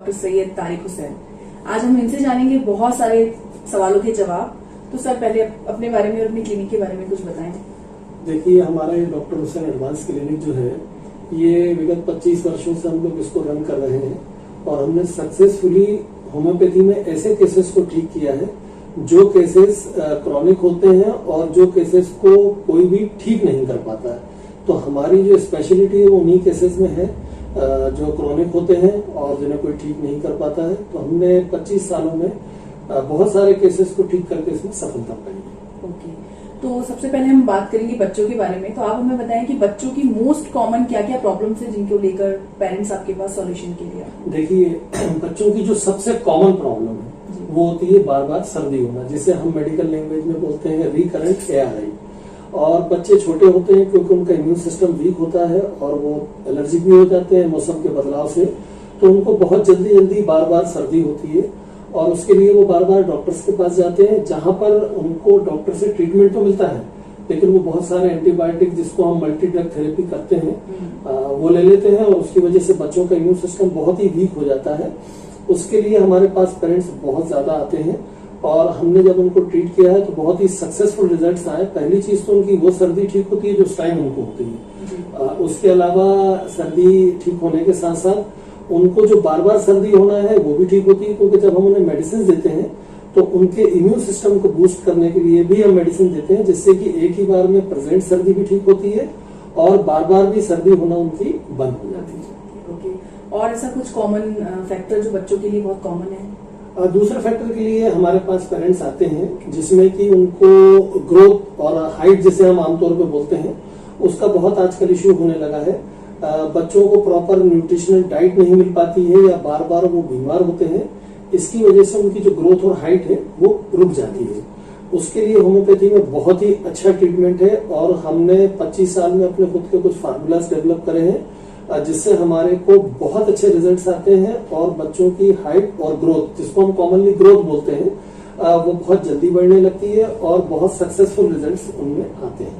Doctor Syed Tariq Hussain. आज हम इनसे जानेंगे बहुत सारे सवालों के जवाब। तो सर पहले अपने बारे में और अपनी क्लिनिक के बारे में कुछ बताएं। देखिए, हमारा ये डॉक्टर हुसैन एडवांस क्लिनिक जो है ये विगत 25 वर्षों से हम लोग इसको रन कर रहे हैं और हमने सक्सेसफुली होम्योपैथी में ऐसे केसेस को ठीक किया है जो केसेस क्रॉनिक होते हैं और जो केसेस को कोई भी ठीक नहीं कर पाता है। तो हमारी जो स्पेशलिटी है वो उन्हीं केसेस में है जो क्रॉनिक होते हैं और जिन्हें कोई ठीक नहीं कर पाता है। तो हमने 25 सालों में बहुत सारे केसेस को ठीक करके इसमें सफलता पाई है। ओके, तो सबसे पहले हम बात करेंगे बच्चों के बारे में। तो आप हमें बताएं कि बच्चों की मोस्ट कॉमन क्या क्या प्रॉब्लम्स है जिनको लेकर पेरेंट्स आपके पास सॉल्यूशन के लिए? देखिए, बच्चों की जो सबसे कॉमन प्रॉब्लम है वो होती है बार बार सर्दी होना, जिसे हम मेडिकल लैंग्वेज में बोलते हैं रिकरेंट ARI। और बच्चे छोटे होते हैं क्योंकि उनका इम्यून सिस्टम वीक होता है और वो एलर्जिक भी हो जाते हैं मौसम के बदलाव से, तो उनको बहुत जल्दी बार बार सर्दी होती है और उसके लिए वो बार बार डॉक्टर्स के पास जाते हैं, जहां पर उनको डॉक्टर से ट्रीटमेंट तो मिलता है लेकिन वो बहुत सारे एंटीबायोटिक जिसको हम मल्टी ड्रग थेरेपी करते हैं वो ले लेते हैं और उसकी वजह से बच्चों का इम्यून सिस्टम बहुत ही वीक हो जाता है। उसके लिए हमारे पास पेरेंट्स बहुत ज्यादा आते हैं और हमने जब उनको ट्रीट किया है तो बहुत ही सक्सेसफुल रिजल्ट्स आए। पहली चीज तो उनकी वो सर्दी ठीक होती है जो उस टाइम उनको होती है। उसके अलावा सर्दी ठीक होने के साथ साथ उनको जो बार बार सर्दी होना है वो भी ठीक होती है, क्योंकि जब हम उन्हें मेडिसिन देते हैं तो उनके इम्यून सिस्टम को बूस्ट करने के लिए भी हम मेडिसिन देते हैं, जिससे कि एक ही बार में प्रेजेंट सर्दी भी ठीक होती है और बार बार भी सर्दी होना उनकी बंद हो जाती है। ओके, और ऐसा कुछ कॉमन फैक्टर जो बच्चों के लिए बहुत कॉमन है? दूसरे फैक्टर के लिए हमारे पास पेरेंट्स आते हैं जिसमें कि उनको ग्रोथ और हाइट जिसे हम आमतौर पर बोलते हैं उसका बहुत आजकल इश्यू होने लगा है। बच्चों को प्रॉपर न्यूट्रिशनल डाइट नहीं मिल पाती है या बार बार वो बीमार होते हैं, इसकी वजह से उनकी जो ग्रोथ और हाइट है वो रुक जाती है। उसके लिए होम्योपैथी में बहुत ही अच्छा ट्रीटमेंट है और हमने 25 साल में अपने खुद के कुछ फार्मूलाज डेवलप करे हैं जिससे हमारे को बहुत अच्छे रिजल्ट्स आते हैं और बच्चों की हाइट और ग्रोथ, जिसको हम कॉमनली ग्रोथ बोलते हैं, वो बहुत जल्दी बढ़ने लगती है और बहुत सक्सेसफुल रिजल्ट्स उनमें आते हैं।